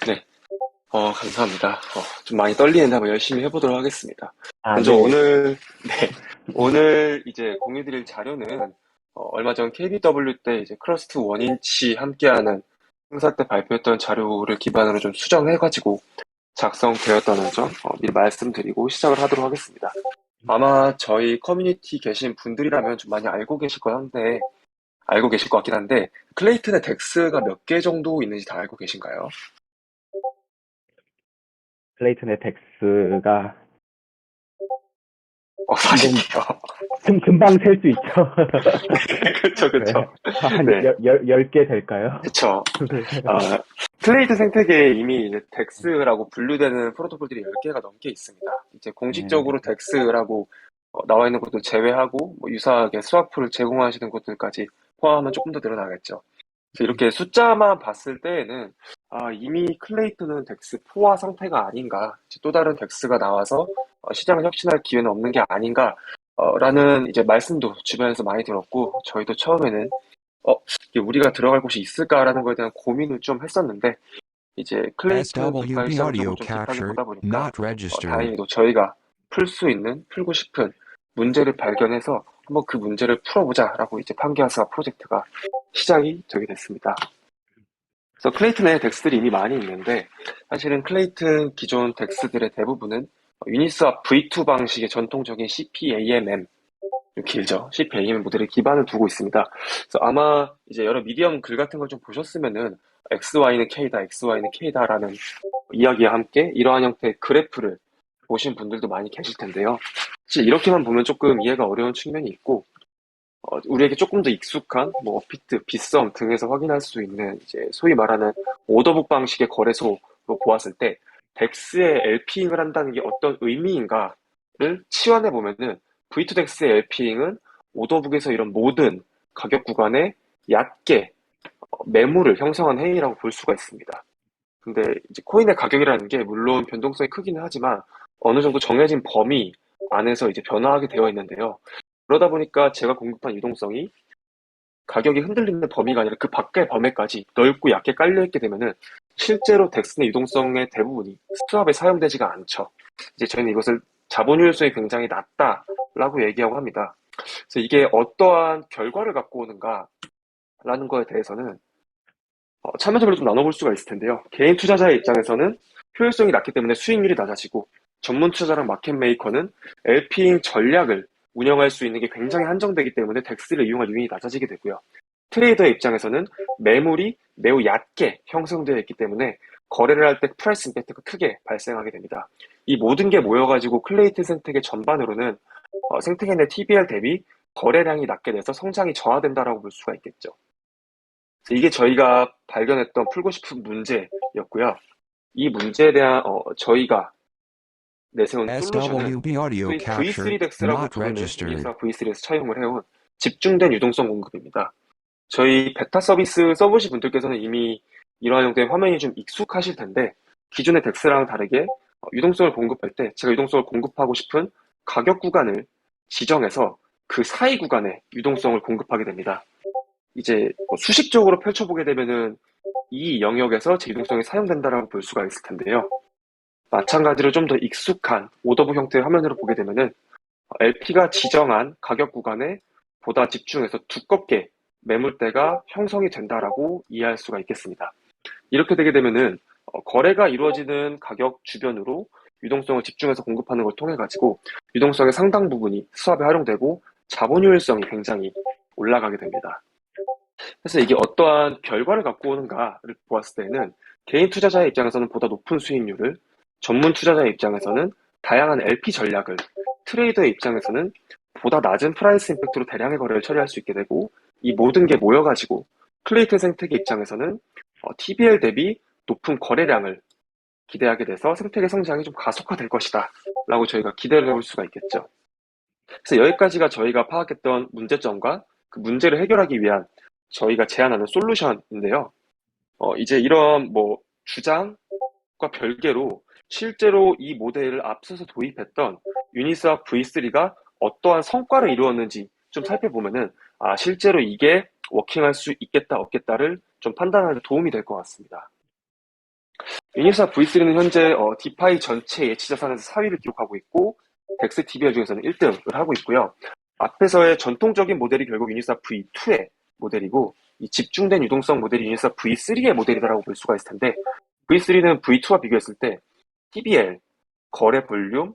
네, 감사합니다. 좀 많이 떨리는데 한번 열심히 해보도록 하겠습니다. 아, 먼저 네. 네, 오늘 이제 공유드릴 자료는 얼마 전 KBW 때 이제 크러스트 원인치 함께하는 행사 때 발표했던 자료를 기반으로 좀 수정해가지고 작성되었다는 점 미리 말씀드리고 시작을 하도록 하겠습니다. 아마 저희 커뮤니티 계신 분들이라면 좀 많이 알고 계실 것 같긴 한데, 클레이튼의 덱스가 몇 개 정도 있는지 다 알고 계신가요? 클레이튼의 덱스가, 이건 40개요. 금방 셀 수 있죠. 그쵸, 네. 그쵸. 한 네, 열 개 될까요? 그쵸. 네. 아, 클레이드 생태계에 이미 이제 덱스라고 분류되는 프로토콜들이 10개가 넘게 있습니다. 이제 네. 공식적으로 덱스라고 나와 있는 것도 제외하고, 뭐 유사하게 스와프를 제공하시는 것들까지 포함하면 조금 더 늘어나겠죠. 그래서 이렇게 숫자만 봤을 때에는, 이미 클레이트는 덱스 4화 상태가 아닌가, 이제 또 다른 덱스가 나와서 시장을 혁신할 기회는 없는 게 아닌가, 라는 이제 말씀도 주변에서 많이 들었고, 저희도 처음에는 이게 우리가 들어갈 곳이 있을까라는 거에 대한 고민을 좀 했었는데, 이제 클레이튼 돌파를 SWB 시작으로 audio 좀 깊하게 capture 보다 보니까, not registered. 다행히도 저희가 풀고 싶은 문제를 발견해서 한번 그 문제를 풀어보자라고 이제 판기아스가 프로젝트가 시작이 되게 됐습니다. 그래서 클레이튼의 덱스들이 이미 많이 있는데, 사실은 클레이튼 기존 덱스들의 대부분은 유니스왑 V2 방식의 전통적인 CPAMM, 좀 길죠. CPAM 모델에 기반을 두고 있습니다. 그래서 아마 이제 여러 미디엄 글 같은 걸 좀 보셨으면은 XY는 K다, XY는 K다라는 이야기와 함께 이러한 형태의 그래프를 보신 분들도 많이 계실 텐데요. 사실 이렇게만 보면 조금 이해가 어려운 측면이 있고, 우리에게 조금 더 익숙한 뭐 어피트, 빗썸 등에서 확인할 수 있는 이제 소위 말하는 오더북 방식의 거래소로 보았을 때 덱스의 LP잉을 한다는 게 어떤 의미인가를 치환해 보면은 V2덱스의 LP잉은 오더북에서 이런 모든 가격 구간에 얕게 매물을 형성한 행위라고 볼 수가 있습니다. 근데 이제 코인의 가격이라는 게 물론 변동성이 크기는 하지만 어느 정도 정해진 범위 안에서 이제 변화하게 되어 있는데요. 그러다 보니까 제가 공급한 유동성이 가격이 흔들리는 범위가 아니라 그 밖의 범위까지 넓고 얕게 깔려있게 되면은 실제로 덱슨의 유동성의 대부분이 스왑에 사용되지가 않죠. 이제 저희는 이것을 자본 효율성이 굉장히 낮다라고 얘기하고 합니다. 그래서 이게 어떠한 결과를 갖고 오는가라는 거에 대해서는 차면적으로 좀 나눠볼 수가 있을 텐데요. 개인 투자자의 입장에서는 효율성이 낮기 때문에 수익률이 낮아지고, 전문 투자자랑 마켓 메이커는 LP잉 전략을 운영할 수 있는 게 굉장히 한정되기 때문에 덱스를 이용할 유인이 낮아지게 되고요. 트레이더의 입장에서는 매물이 매우 얕게 형성되어 있기 때문에 거래를 할 때 프라이스 임팩트가 크게 발생하게 됩니다. 이 모든 게 모여가지고 클레이트 생태계 전반으로는 생태계 내 TBL 대비 거래량이 낮게 돼서 성장이 저하된다라고 볼 수가 있겠죠. 이게 저희가 발견했던 풀고 싶은 문제였고요. 이 문제에 대한 저희가 내세운 솔루션은 SWB audio 소위 capture V3덱스라고 not 부르는 registered. 유니스와 V3에서 차용을 해온 집중된 유동성 공급입니다. 저희 베타 서비스 써보신 분들께서는 이미 이러한 형태의 화면이 좀 익숙하실 텐데, 기존의 덱스랑 다르게 유동성을 공급할 때 제가 유동성을 공급하고 싶은 가격 구간을 지정해서 그 사이 구간에 유동성을 공급하게 됩니다. 이제 수식적으로 펼쳐보게 되면은 이 영역에서 제 유동성이 사용된다라고 볼 수가 있을 텐데요. 마찬가지로 좀 더 익숙한 오더북 형태의 화면으로 보게 되면은 LP가 지정한 가격 구간에 보다 집중해서 두껍게 매물대가 형성이 된다라고 이해할 수가 있겠습니다. 이렇게 되게 되면은 거래가 이루어지는 가격 주변으로 유동성을 집중해서 공급하는 걸 통해 가지고 유동성의 상당 부분이 수압에 활용되고 자본 효율성이 굉장히 올라가게 됩니다. 그래서 이게 어떠한 결과를 갖고 오는가를 보았을 때는 개인 투자자의 입장에서는 보다 높은 수익률을, 전문 투자자의 입장에서는 다양한 LP 전략을, 트레이더의 입장에서는 보다 낮은 프라이스 임팩트로 대량의 거래를 처리할 수 있게 되고, 이 모든 게 모여가지고 클레이트 생태계 입장에서는 TBL 대비 높은 거래량을 기대하게 돼서 생태계 성장이 좀 가속화될 것이다 라고 저희가 기대를 해볼 수가 있겠죠. 그래서 여기까지가 저희가 파악했던 문제점과 그 문제를 해결하기 위한 저희가 제안하는 솔루션인데요. 이제 이런 뭐 주장과 별개로 실제로 이 모델을 앞서서 도입했던 유니스와 V3가 어떠한 성과를 이루었는지 좀 살펴보면은 실제로 이게 워킹할 수 있겠다 없겠다를 좀 판단하는 데 도움이 될 것 같습니다. 유니스왑 V3는 현재 디파이 전체 예치 자산에서 4위를 기록하고 있고 덱스 TBR 중에서는 1등을 하고 있고요. 앞에서의 전통적인 모델이 결국 유니스왑 V2의 모델이고 이 집중된 유동성 모델이 유니스왑 V3의 모델이라고 볼 수가 있을 텐데 V3는 V2와 비교했을 때 TBL, 거래 볼륨,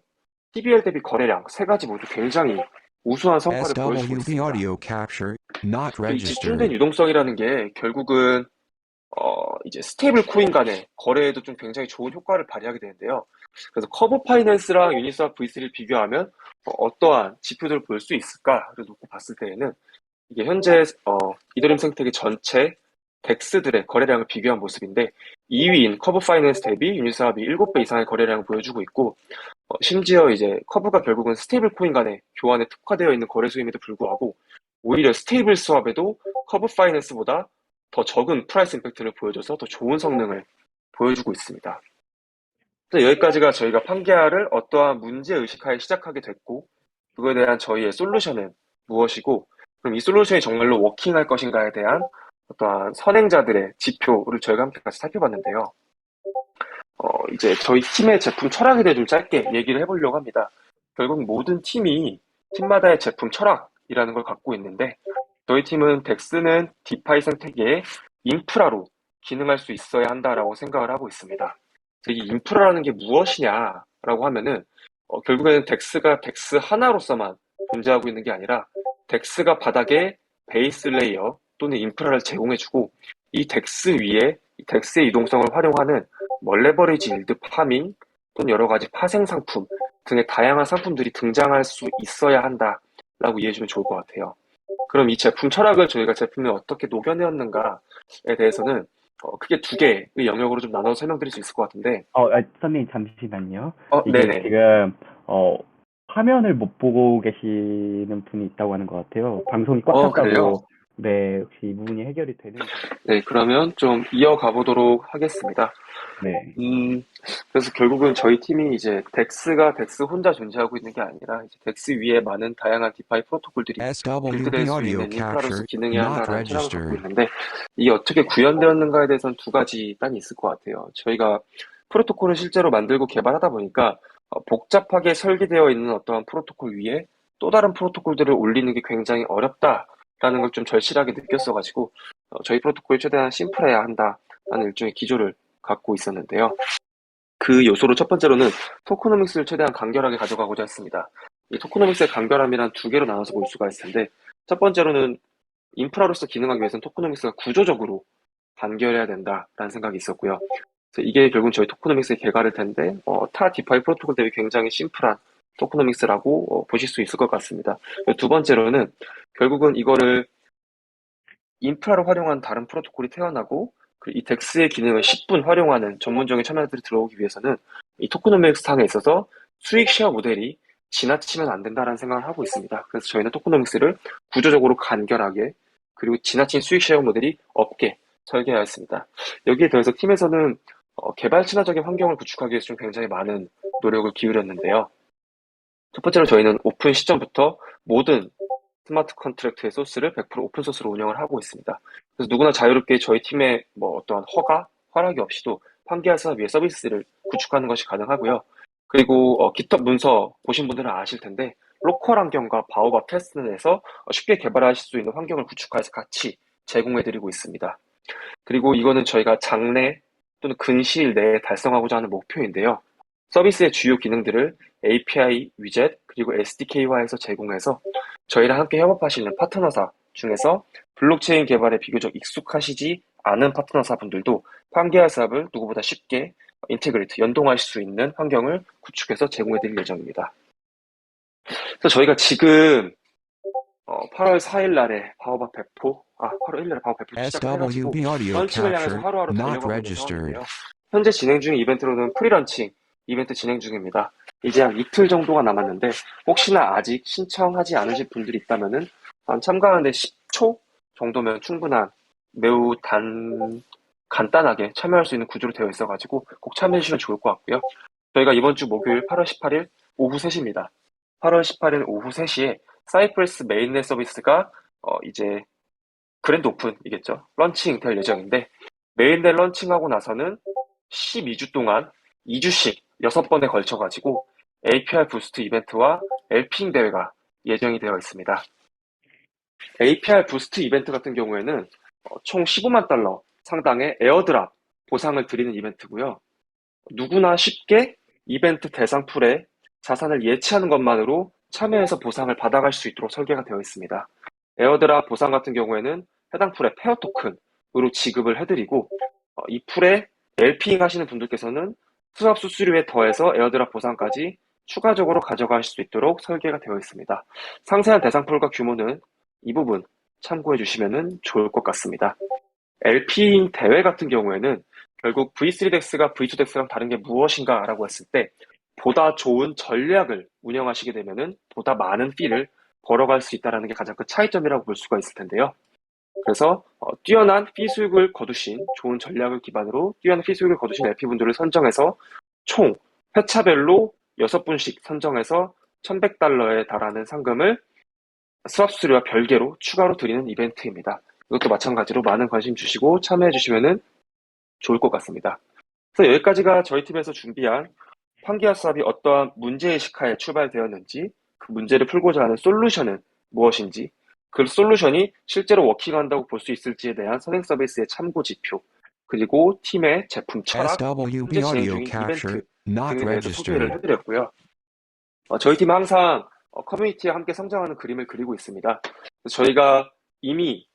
TBL 대비 거래량 세 가지 모두 굉장히 우수한 성과를 보여주고 SWB 있습니다. audio capture not 이 집중된 registered. 유동성이라는 게 결국은 이제 스테이블 코인 간의 거래에도 좀 굉장히 좋은 효과를 발휘하게 되는데요. 그래서 커브 파이낸스랑 유니스왑 V3를 비교하면 어떠한 지표들을 볼 수 있을까를 놓고 봤을 때에는 이게 현재 이더리움 생태계 전체 덱스들의 거래량을 비교한 모습인데 2위인 커브 파이낸스 대비 유니스왑이 7배 이상의 거래량을 보여주고 있고 심지어 이제 커브가 결국은 스테이블 코인 간의 교환에 특화되어 있는 거래 수임에도 불구하고 오히려 스테이블 스왑에도 커브 파이낸스보다 더 적은 프라이스 임팩트를 보여줘서 더 좋은 성능을 보여주고 있습니다. 여기까지가 저희가 판계화를 어떠한 문제의식하에 시작하게 됐고 그거에 대한 저희의 솔루션은 무엇이고 그럼 이 솔루션이 정말로 워킹할 것인가에 대한 어떠한 선행자들의 지표를 저희가 함께 같이 살펴봤는데요. 이제 저희 팀의 제품 철학에 대해 좀 짧게 얘기를 해보려고 합니다. 결국 모든 팀이 팀마다의 제품 철학이라는 걸 갖고 있는데 저희 팀은 덱스는 디파이 생태계의 인프라로 기능할 수 있어야 한다라고 생각을 하고 있습니다. 이 인프라라는 게 무엇이냐라고 하면은 결국에는 덱스가 덱스 하나로서만 존재하고 있는 게 아니라 덱스가 바닥에 베이스 레이어 또는 인프라를 제공해주고 이 덱스 위에 이 덱스의 이동성을 활용하는 레버리지 일드 파밍 또는 여러 가지 파생 상품 등의 다양한 상품들이 등장할 수 있어야 한다라고 이해해주면 좋을 것 같아요. 그럼 이 제품 철학을 저희가 제품에 어떻게 녹여내었는가에 대해서는 크게 두 개의 영역으로 좀 나눠서 설명드릴 수 있을 것 같은데 선생님 잠시만요. 이게 네네. 지금 화면을 못 보고 계시는 분이 있다고 하는 것 같아요. 방송이 꽉 그래요? 찼다고. 네, 혹시 이 부분이 해결이 되는지. 네, 그러면 좀 이어가 보도록 하겠습니다. 네. 그래서 결국은 저희 팀이 이제 덱스가 덱스 혼자 존재하고 있는 게 아니라 이제 덱스 위에 많은 다양한 디파이 프로토콜들이 빌드될 SWB 수 audio 있는 인프라로서 capture 기능해야 not 한다는 철학을 갖고 registered. 있는데 이게 어떻게 구현되었는가에 대해서는 두 가지 단이 있을 것 같아요. 저희가 프로토콜을 실제로 만들고 개발하다 보니까 복잡하게 설계되어 있는 어떠한 프로토콜 위에 또 다른 프로토콜들을 올리는 게 굉장히 어렵다라는 걸 좀 절실하게 느꼈어가지고 저희 프로토콜이 최대한 심플해야 한다라는 일종의 기조를 갖고 있었는데요. 그 요소로 첫 번째로는 토코노믹스를 최대한 간결하게 가져가고자 했습니다. 이 토코노믹스의 간결함이란 두 개로 나눠서 볼 수가 있을 텐데 첫 번째로는 인프라로서 기능하기 위해서는 토코노믹스가 구조적으로 간결해야 된다라는 생각이 있었고요. 그래서 이게 결국 저희 토코노믹스의 개괄일 텐데 타 디파이 프로토콜 대비 굉장히 심플한 토코노믹스라고 보실 수 있을 것 같습니다. 두 번째로는 결국은 이거를 인프라로 활용한 다른 프로토콜이 태어나고 이 덱스의 기능을 10분 활용하는 전문적인 참여자들이 들어오기 위해서는 이 토코노믹스 상에 있어서 수익 쉐어 모델이 지나치면 안 된다는 생각을 하고 있습니다. 그래서 저희는 토코노믹스를 구조적으로 간결하게 그리고 지나친 수익 쉐어 모델이 없게 설계하였습니다. 여기에 더해서 팀에서는 개발 친화적인 환경을 구축하기 위해서 좀 굉장히 많은 노력을 기울였는데요. 첫 번째로 저희는 오픈 시점부터 모든 스마트 컨트랙트의 소스를 100% 오픈소스로 운영을 하고 있습니다. 그래서 누구나 자유롭게 저희 팀의 어떠한 허락이 없이도 판기화사 위에 서비스를 구축하는 것이 가능하고요. 그리고 GitHub 문서 보신 분들은 아실 텐데 로컬 환경과 바오밥 테스트넷에서 쉽게 개발하실 수 있는 환경을 구축해서 같이 제공해드리고 있습니다. 그리고 이거는 저희가 장래 또는 근시일 내에 달성하고자 하는 목표인데요. 서비스의 주요 기능들을 API, 위젯, 그리고 SDK화해서 제공해서 저희랑 함께 협업하시는 파트너사 중에서 블록체인 개발에 비교적 익숙하시지 않은 파트너사 분들도 판계화 사업을 누구보다 쉽게 인테그레이트, 연동하실 수 있는 환경을 구축해서 제공해드릴 예정입니다. 그래서 저희가 지금 8월 4일 날에 바오밥 배포, 8월 1일 날에 바오밥 배포 시작을 해가지고 SWB audio 런칭을 향해서 capture 하루하루 not 달려가고 있는 registered. 상황인데요. 현재 진행 중인 이벤트로는 프리런칭 이벤트 진행 중입니다. 이제 한 이틀 정도가 남았는데 혹시나 아직 신청하지 않으신 분들이 있다면은 참가하는데 10초 정도면 충분한 매우 간단하게 참여할 수 있는 구조로 되어 있어가지고 꼭 참여해 주시면 좋을 것 같고요. 저희가 이번 주 목요일 8월 18일 오후 3시입니다. 8월 18일 오후 3시에 사이프레스 메인넷 서비스가 이제 그랜드 오픈이겠죠. 런칭 될 예정인데 메인넷 런칭하고 나서는 12주 동안 2주씩 6번에 걸쳐가지고 APR 부스트 이벤트와 LPing 대회가 예정이 되어 있습니다. APR 부스트 이벤트 같은 경우에는 총 15만 달러 상당의 에어드랍 보상을 드리는 이벤트고요. 누구나 쉽게 이벤트 대상 풀에 자산을 예치하는 것만으로 참여해서 보상을 받아갈 수 있도록 설계가 되어 있습니다. 에어드랍 보상 같은 경우에는 해당 풀의 페어 토큰으로 지급을 해드리고 이 풀에 LPing 하시는 분들께서는 수합 수수료에 더해서 에어드랍 보상까지 추가적으로 가져갈 수 있도록 설계가 되어 있습니다. 상세한 대상 풀과 규모는 이 부분 참고해 주시면 좋을 것 같습니다. LPing 대회 같은 경우에는 결국 V3DEX가 V2DEX랑 다른 게 무엇인가라고 했을 때 보다 좋은 전략을 운영하시게 되면은 보다 많은 피를 벌어갈 수 있다는 게 가장 큰 차이점이라고 볼 수가 있을 텐데요. 그래서 뛰어난 피 수익을 거두신 좋은 전략을 기반으로 뛰어난 피 수익을 거두신 LP분들을 선정해서 총 회차별로 6분씩 선정해서 $1,100에 달하는 상금을 수합 수수료와 별개로 추가로 드리는 이벤트입니다. 이것도 마찬가지로 많은 관심 주시고 참여해 주시면 좋을 것 같습니다. 그래서 여기까지가 저희 팀에서 준비한 판기와 수합이 어떠한 문제의식하에 출발되었는지, 그 문제를 풀고자 하는 솔루션은 무엇인지, 그 솔루션이 실제로 워킹한다고 볼 수 있을지에 대한 선행 서비스의 참고 지표, 그리고 팀의 제품 철학, SWB 현재 진행 audio 중인 capture 이벤트 not 등에 대해서 소개를 registered. 해드렸고요. 저희 팀은 항상 커뮤니티와 함께 성장하는 그림을 그리고 있습니다. 저희가 이미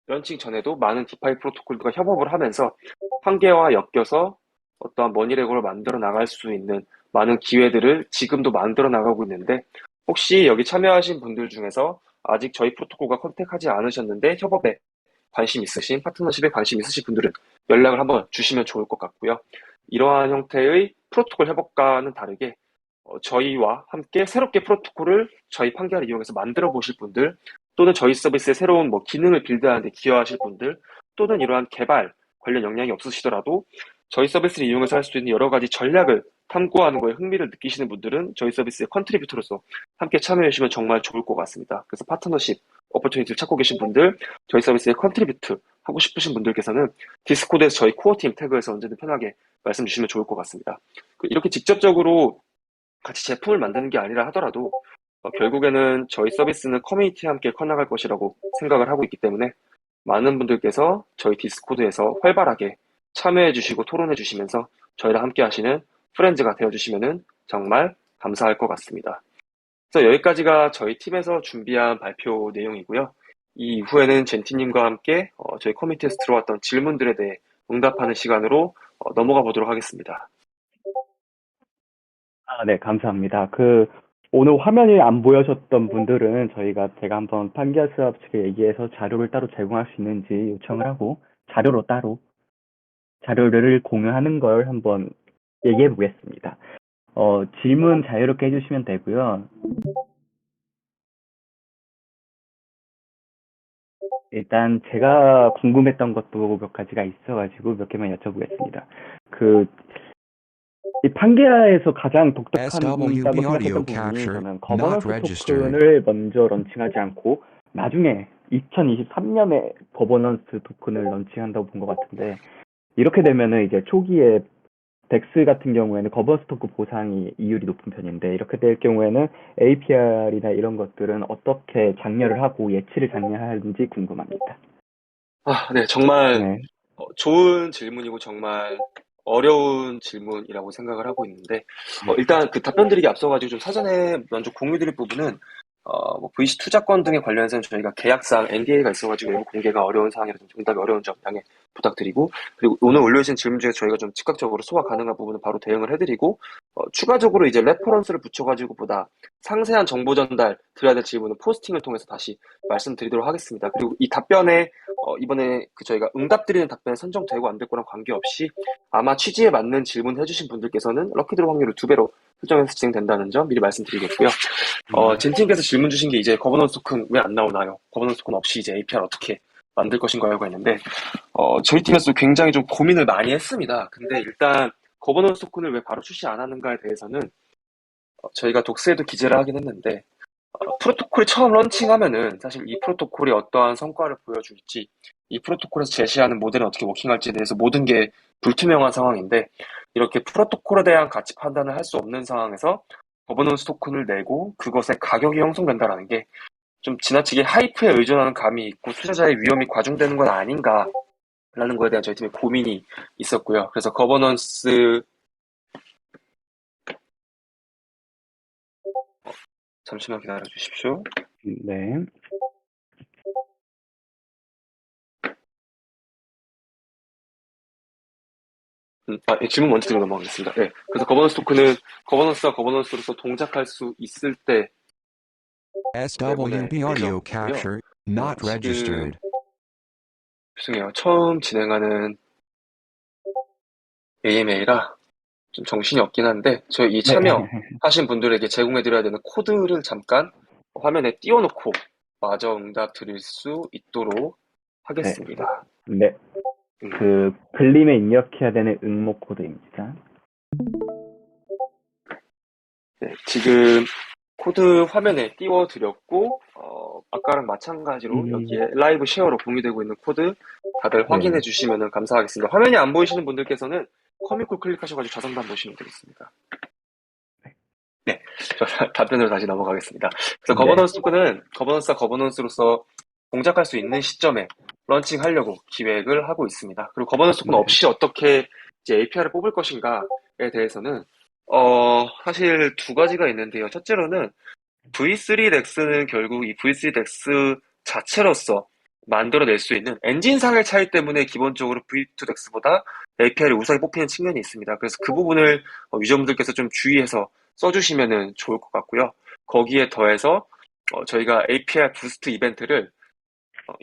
런칭 전에도 많은 디파이 프로토콜들과 협업을 하면서 한계와 엮여서 어떠한 머니레고를 만들어 나갈 수 있는 많은 기회들을 지금도 만들어 나가고 있는데, 혹시 여기 참여하신 분들 중에서 아직 저희 프로토콜과 컨택하지 않으셨는데 협업에 관심 있으신, 파트너십에 관심 있으신 분들은 연락을 한번 주시면 좋을 것 같고요. 이러한 형태의 프로토콜 협업과는 다르게 저희와 함께 새롭게 프로토콜을 저희 판계를 이용해서 만들어 보실 분들, 또는 저희 서비스의 새로운 기능을 빌드하는 데 기여하실 분들, 또는 이러한 개발 관련 역량이 없으시더라도 저희 서비스를 이용해서 할 수 있는 여러 가지 전략을 탐구하는 거에 흥미를 느끼시는 분들은 저희 서비스의 컨트리뷰터로서 함께 참여해 주시면 정말 좋을 것 같습니다. 그래서 파트너십 오퍼튜니티를 찾고 계신 분들, 저희 서비스에 컨트리뷰트 하고 싶으신 분들께서는 디스코드에서 저희 코어팀 태그에서 언제든 편하게 말씀 주시면 좋을 것 같습니다. 이렇게 직접적으로 같이 제품을 만드는 게 아니라 하더라도 결국에는 저희 서비스는 커뮤니티와 함께 커나갈 것이라고 생각을 하고 있기 때문에 많은 분들께서 저희 디스코드에서 활발하게 참여해 주시고 토론해 주시면서 저희랑 함께 하시는 프렌즈가 되어 주시면 정말 감사할 것 같습니다. 그래서 여기까지가 저희 팀에서 준비한 발표 내용이고요. 이 이후에는 젠티님과 함께 저희 커뮤니티에서 들어왔던 질문들에 대해 응답하는 시간으로 넘어가 보도록 하겠습니다. 네, 감사합니다. 오늘 화면이 안 보여셨던 분들은 제가 한번 판기아 수업 측에 얘기해서 자료를 따로 제공할 수 있는지 요청을 하고, 자료로 따로 자료를 공유하는 걸 한번 얘기해 보겠습니다. 질문 자유롭게 해주시면 되고요. 일단 제가 궁금했던 것도 몇 가지가 있어가지고 몇 개만 여쭤보겠습니다. 이 판게아에서 가장 독특하다고 SWB 생각했던 audio 부분이 capture 저는 not 거버넌스 registered. 토큰을 먼저 런칭하지 않고 나중에 2023년에 거버넌스 토큰을 런칭한다고 본 것 같은데, 이렇게 되면은 이제 초기에 덱스 같은 경우에는 거버넌스 토큰 보상이 이율이 높은 편인데, 이렇게 될 경우에는 APR이나 이런 것들은 어떻게 장려를 하고 예치를 장려하는지 궁금합니다. 네, 정말 네. 좋은 질문이고 정말 어려운 질문이라고 생각을 하고 있는데, 일단 그 답변 드리기 앞서가지고 좀 사전에 먼저 공유드릴 부분은 VC 투자권 등에 관련해서는 저희가 계약상 NDA가 있어가지고 외부 공개가 어려운 사항이라서 응답이 어려운 점 양해 부탁드리고, 그리고 오늘 올려주신 질문 중에 저희가 좀 즉각적으로 소화 가능한 부분은 바로 대응을 해드리고, 추가적으로 이제 레퍼런스를 붙여가지고 보다 상세한 정보 전달 드려야 될 질문은 포스팅을 통해서 다시 말씀드리도록 하겠습니다. 그리고 이 답변에 이번에 저희가 응답드리는 답변에 선정되고 안 될 거랑 관계없이 아마 취지에 맞는 질문 해주신 분들께서는 럭키드로 확률을 2배로 설정해서 진행된다는 점 미리 말씀드리겠고요. 젠팀께서 질문 주신 게 이제 거버넌스 토큰 왜 안 나오나요? 거버넌스 토큰 없이 이제 APR 어떻게 만들 것인가요가 있는데, 저희 팀에서도 굉장히 좀 고민을 많이 했습니다. 근데 일단 거버넌스 토큰을 왜 바로 출시 안 하는가에 대해서는 저희가 독스에도 기재를 하긴 했는데, 프로토콜이 처음 런칭하면은 사실 이 프로토콜이 어떠한 성과를 보여줄지, 이 프로토콜에서 제시하는 모델은 어떻게 워킹할지에 대해서 모든 게 불투명한 상황인데, 이렇게 프로토콜에 대한 가치 판단을 할 수 없는 상황에서 거버넌스 토큰을 내고 그것의 가격이 형성된다라는 게 좀 지나치게 하이프에 의존하는 감이 있고 투자자의 위험이 과중되는 건 아닌가라는 거에 대한 저희 팀의 고민이 있었고요. 그래서 거버넌스, 잠시만 기다려 주십시오. 네. 예, 질문 먼저 드리고 넘어가겠습니다. 네, 그래서 거버넌스 토큰은 거버넌스와 거버넌스로서 동작할 수 있을 때 내보낼 SWB audio 예정이고요. capture not 지금 registered. 죄송해요. 처음 진행하는 AMA라 좀 정신이 없긴 한데 저희 이 네. 참여하신 분들에게 제공해드려야 되는 코드를 잠깐 화면에 띄워놓고 마저 응답 드릴 수 있도록 하겠습니다. 네. 그 글림에 입력해야 되는 응모 코드입니다. 네, 지금 코드 화면에 띄워드렸고 아까랑 마찬가지로 여기에 라이브 쉐어로 공유되고 있는 코드 다들 확인해 주시면 감사하겠습니다. 화면이 안 보이시는 분들께서는 커미콜 클릭하셔가지고 자성단 보시면 되겠습니다. 네, 저 답변으로 다시 넘어가겠습니다. 그래서 거버넌스 토큰은 거버넌스와 거버넌스로서 동작할 수 있는 시점에 런칭하려고 기획을 하고 있습니다. 그리고 거버넌스 토큰 없이 어떻게 이제 API를 뽑을 것인가에 대해서는 사실 두 가지가 있는데요. 첫째로는 V3 Dex는 결국 이 V3 Dex 자체로서 만들어낼 수 있는 엔진상의 차이 때문에 기본적으로 V2 Dex보다 API를 우선히 뽑히는 측면이 있습니다. 그래서 그 부분을 유저분들께서 좀 주의해서 써주시면 좋을 것 같고요. 거기에 더해서 저희가 API 부스트 이벤트를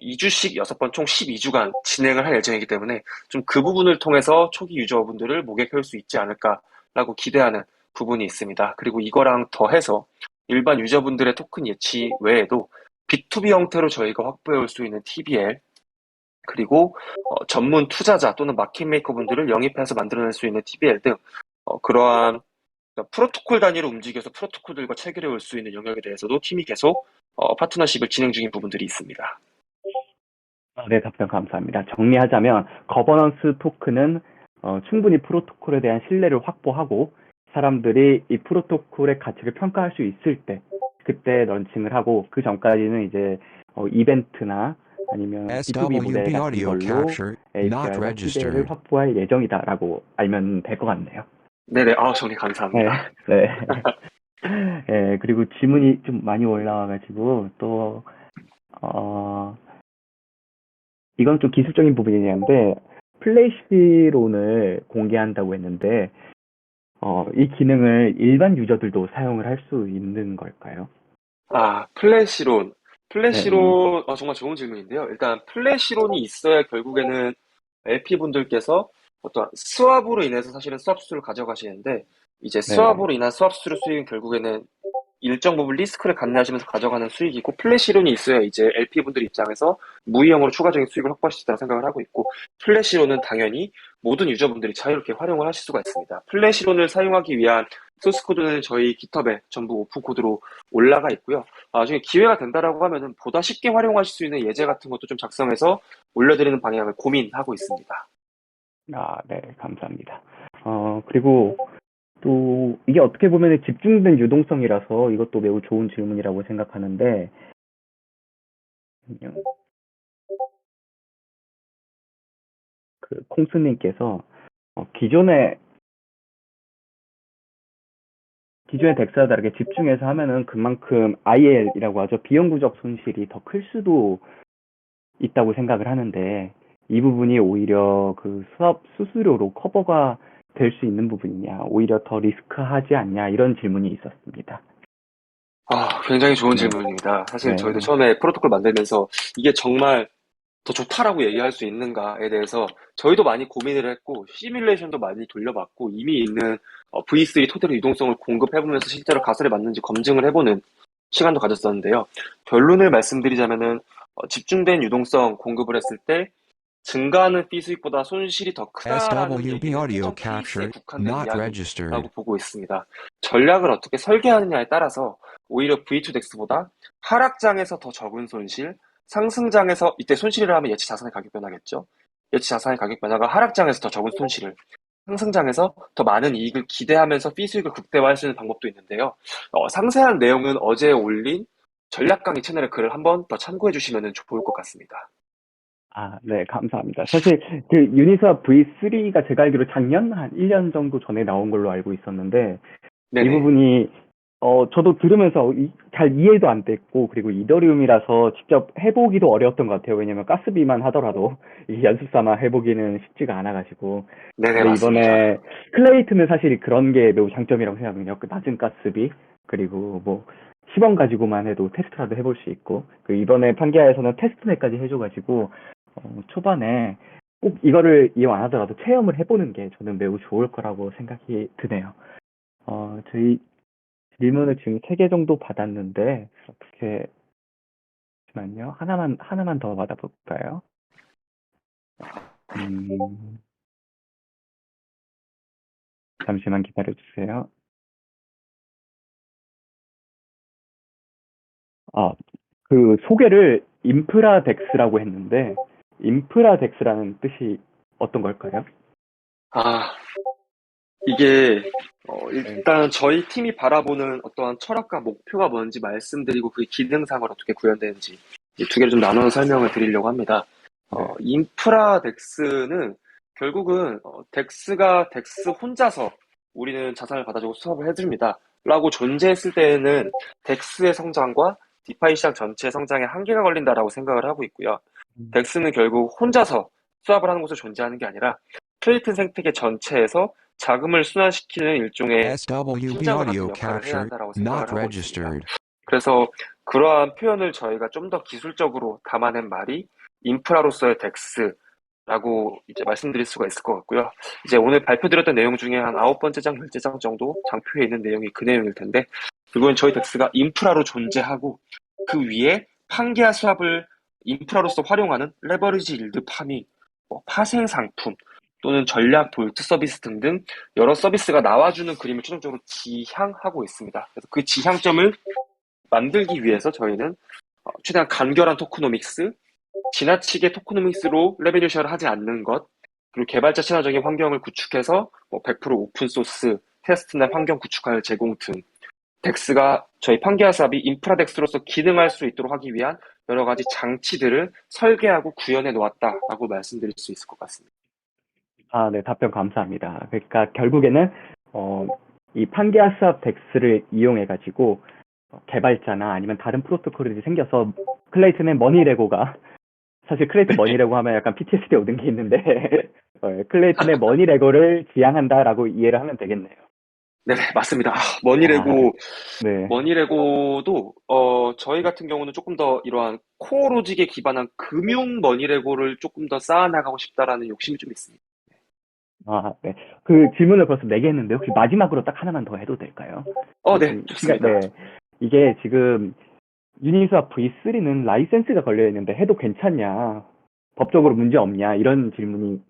2주씩 6번 총 12주간 진행을 할 예정이기 때문에 좀 그 부분을 통해서 초기 유저분들을 목격할 수 있지 않을까라고 기대하는 부분이 있습니다. 그리고 이거랑 더해서 일반 유저분들의 토큰 예치 외에도 B2B 형태로 저희가 확보해 올 수 있는 TBL, 그리고 전문 투자자 또는 마켓 메이커 분들을 영입해서 만들어낼 수 있는 TBL 등 그러한 프로토콜 단위로 움직여서 프로토콜들과 체결해 올 수 있는 영역에 대해서도 팀이 계속 파트너십을 진행 중인 부분들이 있습니다. 네, 답변 감사합니다. 정리하자면 거버넌스 토큰은 충분히 프로토콜에 대한 신뢰를 확보하고 사람들이 이 프로토콜의 가치를 평가할 수 있을 때 그때 런칭을 하고 그 전까지는 이제 이벤트나 아니면 B2B 모델 SWB 같은 audio 걸로 capture not API와 TBL을 registered. 확보할 예정이다라고 알면 될 것 같네요. 네네, 정리 감사합니다. 네. 네, 그리고 질문이 좀 많이 올라와가지고 또 이건 좀 기술적인 부분이긴 한데 플래시론을 공개한다고 했는데 이 기능을 일반 유저들도 사용을 할 수 있는 걸까요? 플래시론. 정말 좋은 질문인데요. 일단, 플래시론이 있어야 결국에는 LP분들께서 어떤 스왑으로 인해서 사실은 수합 수를 가져가시는데, 이제 스왑으로 인한 수합 수를 수익은 결국에는 일정 부분 리스크를 감내하시면서 가져가는 수익이고, 플래시론이 있어야 이제 LP분들 입장에서 무이용으로 추가적인 수익을 확보할 수 있다고 생각을 하고 있고, 플래시론은 당연히 모든 유저분들이 자유롭게 활용을 하실 수가 있습니다. 플래시론을 사용하기 위한 소스코드는 저희 깃허브에 전부 오픈코드로 올라가 있고요. 나중에 기회가 된다라고 하면은 보다 쉽게 활용하실 수 있는 예제 같은 것도 좀 작성해서 올려드리는 방향을 고민하고 있습니다. 네, 감사합니다. 그리고 또 이게 어떻게 보면 집중된 유동성이라서 이것도 매우 좋은 질문이라고 생각하는데 그 콩스님께서 기존의 덱스와 다르게 집중해서 하면은 그만큼 IL이라고 하죠. 비영구적 손실이 더 클 수도 있다고 생각을 하는데 이 부분이 오히려 그 수업 수수료로 커버가 될 수 있는 부분이냐, 오히려 더 리스크하지 않냐 이런 질문이 있었습니다. 굉장히 좋은 질문입니다. 사실 저희도 처음에 프로토콜 만들면서 이게 정말 더 좋다라고 얘기할 수 있는가에 대해서 저희도 많이 고민을 했고 시뮬레이션도 많이 돌려봤고 이미 있는 V3 토대로 유동성을 공급해보면서 실제로 가설에 맞는지 검증을 해보는 시간도 가졌었는데요. 결론을 말씀드리자면은 집중된 유동성 공급을 했을 때 증가하는 피 수익보다 손실이 더 크다라는 SWB 얘기는 audio 특정 케이스에 capture 국한된 not 이야기라고 registered. 보고 있습니다. 전략을 어떻게 설계하느냐에 따라서 오히려 V2 덱스보다 하락장에서 더 적은 손실, 상승장에서 이때 손실을 하면 예치 자산의 가격 변화겠죠. 예치 자산의 가격 변화가 하락장에서 더 적은 손실을, 상승장에서 더 많은 이익을 기대하면서 fee 수익을 극대화할 수 있는 방법도 있는데요. 상세한 내용은 어제 올린 전략 강의 채널의 글을 한번 더 참고해 주시면 좋을 것 같습니다. 아, 네, 감사합니다. 사실 그 유니스왑 V3가 제가 알기로 작년 한 1년 정도 전에 나온 걸로 알고 있었는데 이 네네. 부분이 저도 들으면서 잘 이해도 안 됐고 그리고 이더리움이라서 직접 해보기도 어려웠던 것 같아요. 왜냐면 가스비만 하더라도 이 연습 삼아 해보기는 쉽지가 않아가지고. 네네, 근데 맞습니다. 이번에 클레이트는 사실 그런 게 매우 장점이라고 생각해요. 그 낮은 가스비 그리고 뭐 10원 가지고만 해도 테스트라도 해볼 수 있고 그 이번에 판기아에서는 테스트넷까지 해줘가지고 초반에 꼭 이거를 이용 안 하더라도 체험을 해보는 게 저는 매우 좋을 거라고 생각이 드네요. 저희 질문을 지금 3개 정도 받았는데, 어떻게, 잠시만요. 하나만 더 받아볼까요? 음, 잠시만 기다려주세요. 아, 그 소개를 인프라덱스라고 했는데, 인프라덱스라는 뜻이 어떤 걸까요? 아, 이게 네. 일단 저희 팀이 바라보는 어떠한 철학과 목표가 뭔지 말씀드리고 그게 기능상으로 어떻게 구현되는지 이두 개를 좀 나눠서 설명을 드리려고 합니다. 네. 인프라 덱스는 결국은 덱스가 덱스 혼자서 우리는 자산을 받아주고 수업을 해줍니다. 라고 존재했을 때에는 덱스의 성장과 디파이 시장 전체의 성장에 한계가 걸린다라고 생각을 하고 있고요. 음, 덱스는 결국 혼자서 수합을 하는 곳에 존재하는 게 아니라 클레이튼 생태계 전체에서 자금을 순환시키는 일종의 SWB 심장과 같은 audio 역할을 해야 capture 한다라고 not 생각을 하고 있습니다. registered. 그래서 그러한 표현을 저희가 좀 더 기술적으로 담아낸 말이 인프라로서의 덱스라고 이제 말씀드릴 수가 있을 것 같고요. 이제 오늘 발표드렸던 내용 중에 한 9번째 장, 10째 장 정도 장표에 있는 내용이 그 내용일 텐데, 그건 저희 덱스가 인프라로 존재하고 그 위에 판기아 수합을 인프라로서 활용하는 레버리지 일드 파밍, 파생 상품 또는 전략 볼트 서비스 등등 여러 서비스가 나와주는 그림을 최종적으로 지향하고 있습니다. 그래서 그 지향점을 만들기 위해서 저희는 최대한 간결한 토크노믹스, 지나치게 토크노믹스로 레베뉴 쉐어를 하지 않는 것, 그리고 개발자 친화적인 환경을 구축해서 100% 오픈소스, 테스트나 환경 구축할 제공 등 덱스가 저희 판기아 사업이 인프라 덱스로서 기능할 수 있도록 하기 위한 여러 가지 장치들을 설계하고 구현해 놓았다라고 말씀드릴 수 있을 것 같습니다. 아, 네, 답변 감사합니다. 그러니까 결국에는, 어, 이 판기아 수압 덱스를 이용해가지고, 개발자나 아니면 다른 프로토콜이 생겨서 클레이튼의 머니레고가 사실 클레이튼 머니레고 하면 약간 PTSD 오는 게 있는데 클레이튼의 머니레고를 지향한다라고 이해를 하면 되겠네요. 네, 맞습니다. 아, 네. 머니레고도 저희 같은 경우는 조금 더 이러한 코어 로직에 기반한 금융 머니레고를 조금 더 쌓아나가고 싶다라는 욕심이 좀 있습니다. 아, 네. 그 질문을 벌써 4개 했는데 혹시 마지막으로 딱 하나만 더 해도 될까요? 네, 좋습니다. 네. 이게 지금 유니스와 V3는 라이센스가 걸려 있는데 해도 괜찮냐? 법적으로 문제 없냐? 이런 질문이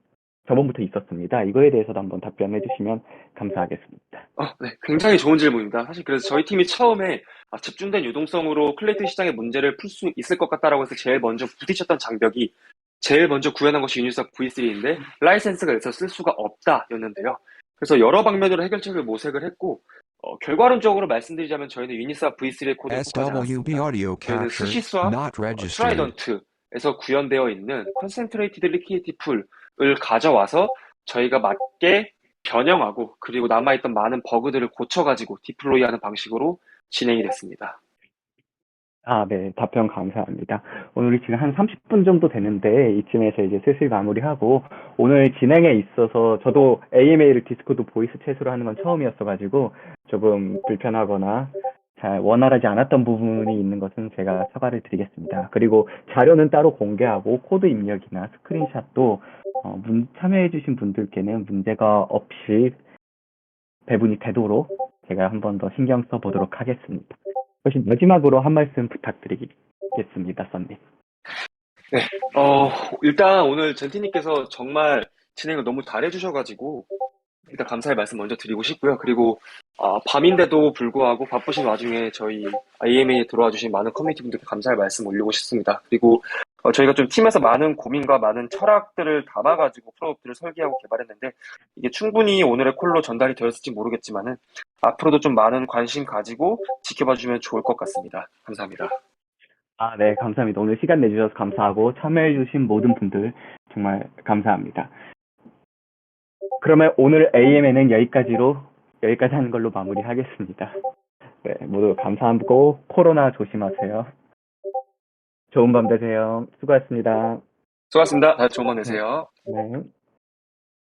저번부터 있었습니다. 이거에 대해서도 한번 답변해 주시면 감사하겠습니다. 네, 굉장히 좋은 질문입니다. 사실 그래서 저희 팀이 처음에 집중된 유동성으로 클레이튼 시장의 문제를 풀 수 있을 것 같다라고 해서 제일 먼저 부딪혔던 장벽이 제일 먼저 구현한 것이 유니스와 V3인데 라이센스가 있어 쓸 수가 없다였는데요. 그래서 여러 방면으로 해결책을 모색을 했고 결과론적으로 말씀드리자면 저희는 유니스와 V3의 코드를 뽑하지 SWB 않았습니다. audio 저희는 capture 스시스와 not registered. 트라이던트에서 구현되어 있는 컨센트레이티드 리퀴디티 풀을 가져와서 저희가 맞게 변형하고 그리고 남아있던 많은 버그들을 고쳐가지고 디플로이하는 방식으로 진행이 됐습니다. 아, 네. 답변 감사합니다. 오늘 지금 한 30분 정도 되는데 이쯤에서 이제 슬슬 마무리하고 오늘 진행에 있어서 저도 AMA를 디스코드 보이스 챗으로 하는 건 처음이었어가지고 조금 불편하거나 잘 원활하지 않았던 부분이 있는 것은 제가 사과를 드리겠습니다. 그리고 자료는 따로 공개하고 코드 입력이나 스크린샷도 참여해주신 분들께는 문제가 없이 배분이 되도록 제가 한 번 더 신경 써보도록 하겠습니다. 혹시 마지막으로 한 말씀 부탁드리겠습니다, 썬님. 네, 일단 오늘 젠티님께서 정말 진행을 너무 잘해주셔가지고 일단 감사의 말씀 먼저 드리고 싶고요. 그리고 밤인데도 불구하고 바쁘신 와중에 저희 AMA에 들어와 주신 많은 커뮤니티 분들께 감사의 말씀 올리고 싶습니다. 그리고 저희가 좀 팀에서 많은 고민과 많은 철학들을 담아가지고 프로덕트를 설계하고 개발했는데 이게 충분히 오늘의 콜로 전달이 되었을지 모르겠지만은 앞으로도 좀 많은 관심 가지고 지켜봐 주면 좋을 것 같습니다. 감사합니다. 네, 감사합니다. 오늘 시간 내주셔서 감사하고 참여해주신 모든 분들 정말 감사합니다. 그러면 오늘 AM에는 여기까지 하는 걸로 마무리하겠습니다. 네, 모두 감사하고 코로나 조심하세요. 좋은 밤 되세요. 수고하셨습니다. 수고하셨습니다. 다들 좋은 밤 되세요. 네.